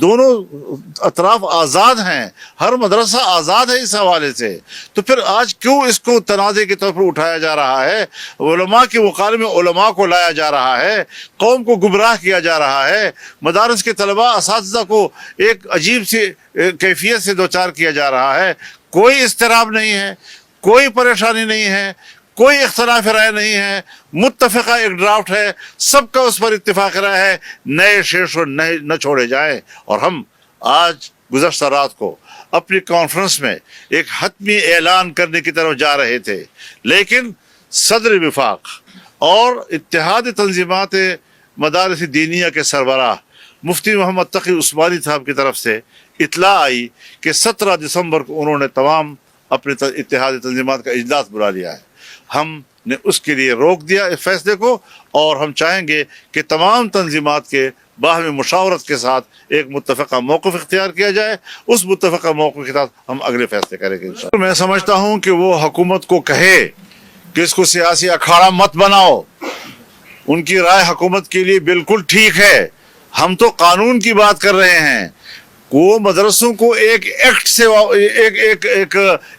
دونوں اطراف آزاد ہیں، ہر مدرسہ آزاد ہے اس حوالے سے، تو پھر آج کیوں اس کو تنازع کے طور پر اٹھایا جا رہا ہے؟ علماء کے مقابلے میں علماء کو لایا جا رہا ہے، قوم کو گمراہ کیا جا رہا ہے، مدارس کے طلباء اساتذہ کو ایک عجیب سی کیفیت سے دوچار کیا جا رہا ہے۔ کوئی اضطراب نہیں ہے، کوئی پریشانی نہیں ہے، کوئی اختلاف رائے نہیں ہے، متفقہ ایک ڈرافٹ ہے، سب کا اس پر اتفاق رائے ہے، نئے شیش نہ چھوڑے جائیں۔ اور ہم آج گزشتہ رات کو اپنی کانفرنس میں ایک حتمی اعلان کرنے کی طرف جا رہے تھے، لیکن صدر وفاق اور اتحاد تنظیمات مدارس دینیہ کے سربراہ مفتی محمد تقی عثمانی صاحب کی طرف سے اطلاع آئی کہ 17 دسمبر کو انہوں نے تمام اپنے اتحاد تنظیمات کا اجلاس بلا لیا ہے۔ ہم نے اس کے لیے روک دیا اس فیصلے کو، اور ہم چاہیں گے کہ تمام تنظیمات کے باہمی مشاورت کے ساتھ ایک متفقہ موقف اختیار کیا جائے، اس متفقہ موقف کے ساتھ ہم اگلے فیصلے کریں گے انشاءاللہ۔ میں سمجھتا ہوں کہ وہ حکومت کو کہے کہ اس کو سیاسی اکھاڑا مت بناؤ، ان کی رائے حکومت کے لیے بالکل ٹھیک ہے، ہم تو قانون کی بات کر رہے ہیں۔ وہ مدرسوں کو ایک ایکٹ سے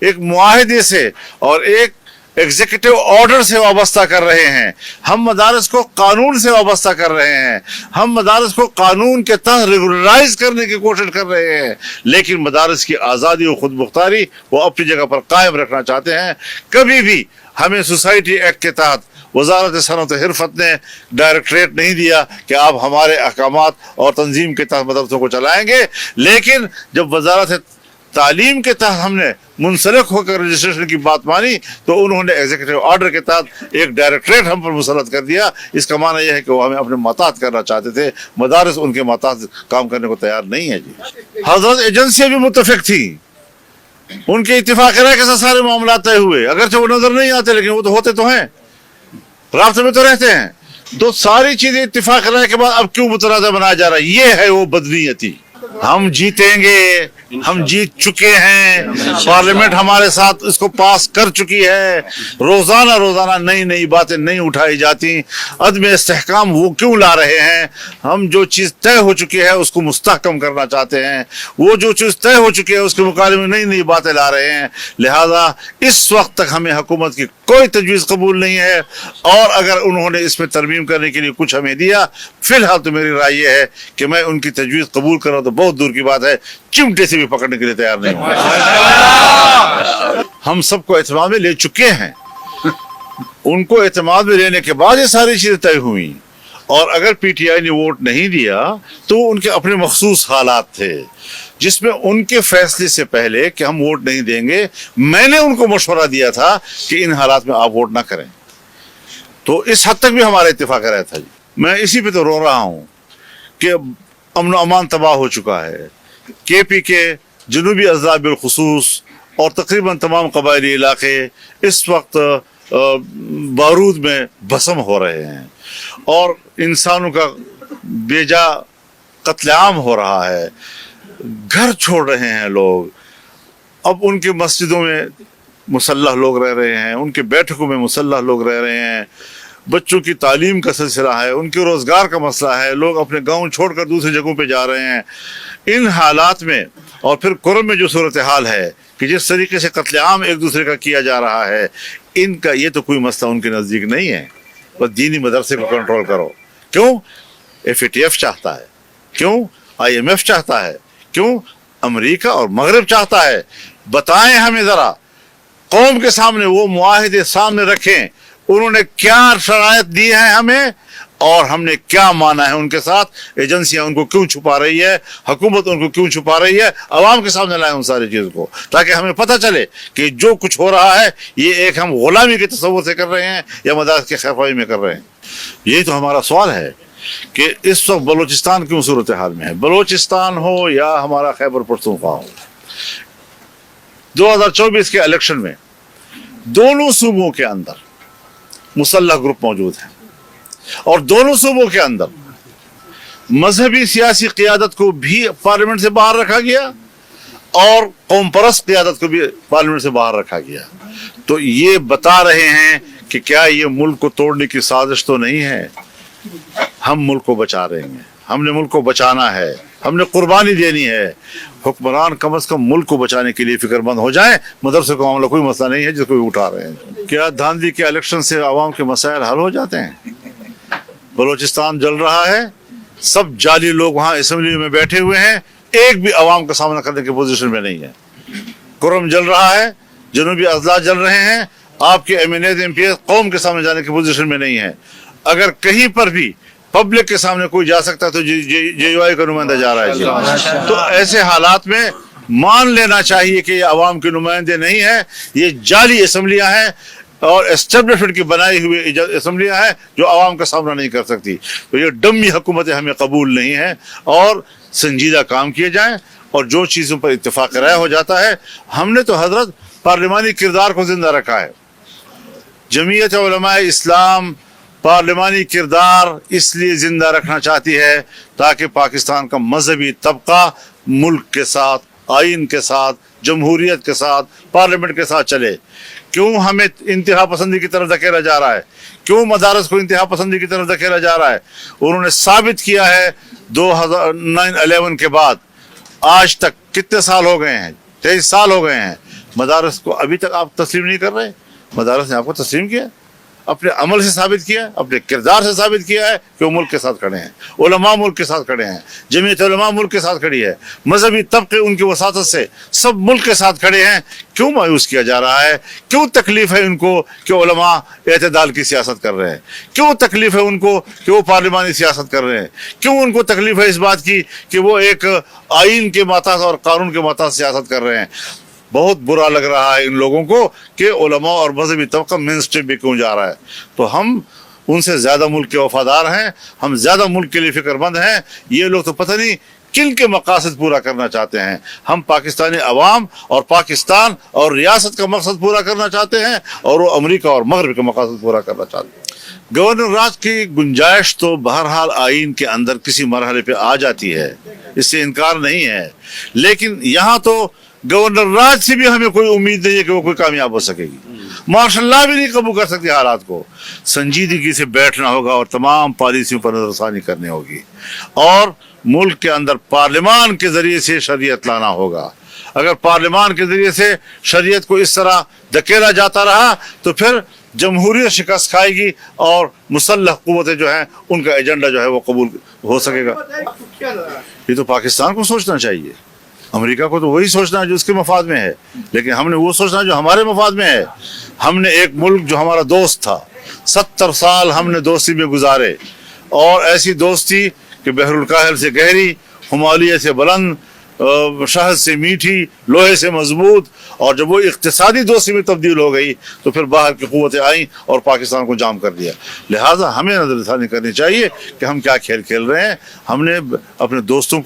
ایک معاہدے سے اور ایک ایگزیکٹو آرڈر سے وابستہ کر رہے ہیں، ہم مدارس کو قانون سے وابستہ کر رہے ہیں، ہم مدارس کو قانون کے تحت ریگولرائز کرنے کی کوشش کر رہے ہیں، لیکن مدارس کی آزادی و خود مختاری وہ اپنی جگہ پر قائم رکھنا چاہتے ہیں۔ کبھی بھی ہمیں سوسائٹی ایکٹ کے تحت وزارت صنعت و حرفت نے ڈائریکٹریٹ نہیں دیا کہ آپ ہمارے احکامات اور تنظیم کے تحت مدرسوں کو چلائیں گے، لیکن جب وزارت تعلیم کے تحت ہم نے منسلک ہو کر رجسٹریشن کی بات مانی تو انہوں نے ایگزیکٹو آرڈر کے تحت ایک ڈائریکٹریٹ ہم پر مسلط کر دیا۔ اس کا معنی یہ ہے کہ وہ ہمیں اپنے محتاط کرنا چاہتے تھے، مدارس ان کے محتاط کام کرنے کو تیار نہیں ہے۔ جی حضرت ایجنسیاں بھی متفق تھیں، ان کے اتفاق رائے کے ساتھ سارے معاملات طے ہوئے، اگرچہ وہ نظر نہیں آتے لیکن وہ تو ہوتے تو ہیں، رابطے میں تو رہتے ہیں۔ تو ساری چیزیں اتفاق رائے کے بعد اب کیوں متنازع بنایا جا رہا ہے؟ یہ ہے وہ بدنیتی۔ ہم جیتیں گے، ہم جیت چکے ہیں، پارلیمنٹ ہمارے ساتھ اس کو پاس کر چکی ہے، روزانہ نئی نئی باتیں نہیں اٹھائی جاتی، عدم استحکام وہ کیوں لا رہے ہیں؟ ہم جو چیز طے ہو چکی ہے اس کو مستحکم کرنا چاہتے ہیں، وہ جو چیز طے ہو چکی ہے اس کے مقابلے میں نئی نئی باتیں لا رہے ہیں، لہذا اس وقت تک ہمیں حکومت کی کوئی تجویز قبول نہیں ہے، اور اگر انہوں نے اس میں ترمیم کرنے کے لیے کچھ ہمیں دیا، فی الحال تو میری رائے یہ ہے کہ میں ان کی تجویز قبول کروں تو بہت دور کی بات ہے، چمٹے سے بھی پکڑنے کے لیے تیار نہیں ہوں۔ ہم سب کو اعتماد میں لے چکے ہیں، ان کو اعتماد میں لینے کے بعد یہ ساری چیزیں طے ہوئی، اور اگر پی ٹی آئی نے ووٹ نہیں دیا تو ان کے اپنے مخصوص حالات تھے جس میں ان کے فیصلے سے پہلے کہ ہم ووٹ نہیں دیں گے، میں نے ان کو مشورہ دیا تھا کہ ان حالات میں آپ ووٹ نہ کریں، تو اس حد تک بھی ہمارا اتفاق رہا تھا۔ میں اسی پہ تو رو رہا ہوں کہ امن و امان تباہ ہو چکا ہے، کے پی کے جنوبی اضلاع بالخصوص اور تقریباً تمام قبائلی علاقے اس وقت بارود میں بھسم ہو رہے ہیں، اور انسانوں کا بے جا قتل عام ہو رہا ہے، گھر چھوڑ رہے ہیں لوگ، اب ان کے مسجدوں میں مسلح لوگ رہ رہے ہیں، ان کے بیٹھکوں میں مسلح لوگ رہ رہے ہیں، بچوں کی تعلیم کا سلسلہ ہے، ان کے روزگار کا مسئلہ ہے، لوگ اپنے گاؤں چھوڑ کر دوسری جگہوں پہ جا رہے ہیں۔ ان حالات میں اور پھر کرم میں جو صورتحال ہے کہ جس طریقے سے قتل عام ایک دوسرے کا کیا جا رہا ہے، ان کا یہ تو کوئی مسئلہ ان کے نزدیک نہیں ہے، بس دینی مدرسے کو کنٹرول کرو۔ کیوں ایف اے ٹی ایف چاہتا ہے، کیوں آئی ایم ایف چاہتا ہے، کیوں امریکہ اور مغرب چاہتا ہے؟ بتائیں ہمیں ذرا، قوم کے سامنے وہ معاہدے سامنے رکھیں، انہوں نے کیا شرائط دی ہیں ہمیں اور ہم نے کیا مانا ہے ان کے ساتھ، ایجنسیاں ان کو کیوں چھپا رہی ہے، حکومت ان کو کیوں چھپا رہی ہے، عوام کے سامنے لائیں ان ساری چیزوں کو، تاکہ ہمیں پتہ چلے کہ جو کچھ ہو رہا ہے یہ ایک ہم غلامی کے تصور سے کر رہے ہیں یا مدارس کے خیرخواہی میں کر رہے ہیں۔ یہی تو ہمارا سوال ہے کہ اس وقت بلوچستان کیوں صورتحال میں ہے، بلوچستان ہو یا ہمارا خیبر پختونخوا ہو۔ 2024 کے الیکشن میں دونوں صوبوں کے اندر مسلح گروپ موجود ہیں، اور دونوں صوبوں کے اندر مذہبی سیاسی قیادت کو بھی پارلیمنٹ سے باہر رکھا گیا اور قوم پرست قیادت کو بھی پارلیمنٹ سے باہر رکھا گیا۔ تو یہ بتا رہے ہیں کہ کیا یہ ملک کو توڑنے کی سازش تو نہیں ہے؟ ہم ملک کو بچا رہے ہیں، ہم نے ملک کو بچانا ہے۔ ہم نے قربانی دینی ہے. حکمران کم از کم ملک کو بچانے کے لیے فکر مند ہو جائیں. مدرسے کا معاملہ کوئی مسئلہ نہیں ہے جس کو اٹھا رہے ہیں. کیا دھاندلی کے الیکشن سے عوام کے مسائل حل ہو جاتے ہیں؟ بلوچستان جل رہا ہے, سب جعلی لوگ وہاں اسمبلی میں بیٹھے ہوئے ہیں, ایک بھی عوام کا سامنا کرنے کی پوزیشن میں نہیں ہے. کرم جل رہا ہے, جنوبی اضلاع جل رہے ہیں, آپ کے M N A M P S قوم کے سامنے جانے کی پوزیشن میں نہیں ہے. اگر کہیں پر بھی پبلک کے سامنے کوئی جا سکتا ہے تو جے یو آئی کا نمائندہ جا رہا ہے. تو ایسے حالات میں مان لینا چاہیے کہ یہ عوام کے نمائندے نہیں ہیں, یہ جعلی اسمبلیاں ہیں اور اسٹیبلشمنٹ کی بنائی ہوئی اسمبلیاں ہیں جو عوام کا سامنا نہیں کر سکتی. تو یہ ڈمی حکومتیں ہمیں قبول نہیں ہیں, اور سنجیدہ کام کیے جائیں, اور جو چیزوں پر اتفاق رائے ہو جاتا ہے. ہم نے تو حضرت پارلیمانی کردار کو زندہ رکھا ہے. جمعیت علماء اسلام پارلیمانی کردار اس لیے زندہ رکھنا چاہتی ہے تاکہ پاکستان کا مذہبی طبقہ ملک کے ساتھ, آئین کے ساتھ, جمہوریت کے ساتھ, پارلیمنٹ کے ساتھ چلے. کیوں ہمیں انتہا پسندی کی طرف دھکیلا جا رہا ہے؟ کیوں مدارس کو انتہا پسندی کی طرف دھکیلا جا رہا ہے؟ انہوں نے ثابت کیا ہے 2009-11 کے بعد آج تک کتنے سال ہو گئے ہیں, 23 سال ہو گئے ہیں, مدارس کو ابھی تک آپ تسلیم نہیں کر رہے. مدارس نے آپ کو تسلیم کیا, اپنے عمل سے ثابت کیا, اپنے کردار سے ثابت کیا ہے کہ وہ ملک کے ساتھ کھڑے ہیں. علماء ملک کے ساتھ کھڑے ہیں, جمعیت علماء ملک کے ساتھ کھڑی ہے, مذہبی طبقے ان کی وساطت سے سب ملک کے ساتھ کھڑے ہیں. کیوں مایوس کیا جا رہا ہے؟ کیوں تکلیف ہے ان کو کہ علماء اعتدال کی سیاست کر رہے ہیں؟ کیوں تکلیف ہے ان کو کہ وہ پارلیمانی سیاست کر رہے ہیں؟ کیوں ان کو تکلیف ہے اس بات کی کہ وہ ایک آئین کے ماتحت اور قانون کے ماتحت سیاست کر رہے ہیں؟ بہت برا لگ رہا ہے ان لوگوں کو کہ علماء اور مذہبی طبقہ مین اسٹریم پہ کیوں جا رہا ہے. تو ہم ان سے زیادہ ملک کے وفادار ہیں, ہم زیادہ ملک کے لیے فکر مند ہیں. یہ لوگ تو پتہ نہیں کن کے مقاصد پورا کرنا چاہتے ہیں. ہم پاکستانی عوام اور پاکستان اور ریاست کا مقصد پورا کرنا چاہتے ہیں, اور وہ امریکہ اور مغرب کا مقاصد پورا کرنا چاہتے ہیں. گورنر راج کی گنجائش تو بہرحال آئین کے اندر کسی مرحلے پہ آ جاتی ہے, اس سے انکار نہیں ہے. لیکن یہاں تو گورنر راج سے بھی ہمیں کوئی امید نہیں ہے کہ وہ کوئی کامیاب ہو سکے گی. ماشاء اللہ بھی نہیں قبول کر سکتی حالات کو. سنجیدگی سے بیٹھنا ہوگا اور تمام پالیسیوں پر نظر ثانی کرنی ہوگی, اور ملک کے اندر پارلیمان کے ذریعے سے شریعت لانا ہوگا. اگر پارلیمان کے ذریعے سے شریعت کو اس طرح دھکیلا جاتا رہا تو پھر جمہوریت شکست کھائے گی, اور مسلح قوتیں جو ہیں ان کا ایجنڈا جو ہے وہ قبول ہو سکے گا. یہ تو پاکستان کو سوچنا چاہیے. امریکہ کو تو وہی سوچنا ہے جو اس کے مفاد میں ہے, لیکن ہم نے وہ سوچنا جو ہمارے مفاد میں ہے. ہم نے ایک ملک جو ہمارا دوست تھا, 70 سال ہم نے دوستی میں گزارے, اور ایسی دوستی کہ بحر الکاہل سے گہری, ہمالیہ سے بلند, شہد سے میٹھی, لوہے سے مضبوط. اور جب وہ اقتصادی دوستی میں تبدیل ہو گئی تو پھر باہر کی قوتیں آئیں اور پاکستان کو جام کر دیا. لہٰذا ہمیں نظر ثانی کرنی چاہیے کہ ہم کیا کھیل کھیل رہے ہیں. ہم نے اپنے دوستوں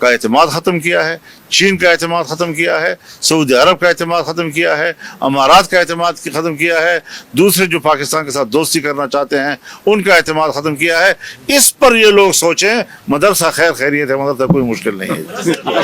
کا اعتماد ختم کیا ہے, چین کا اعتماد ختم کیا ہے, سعودی عرب کا اعتماد ختم کیا ہے, امارات کا اعتماد ختم کیا ہے, دوسرے جو پاکستان کے ساتھ دوستی کرنا چاہتے ہیں ان کا اعتماد ختم کیا ہے. اس پر یہ لوگ سوچیں. مدرسہ خیر خیریت ہے, مدرسہ کوئی مشکل نہیں ہے.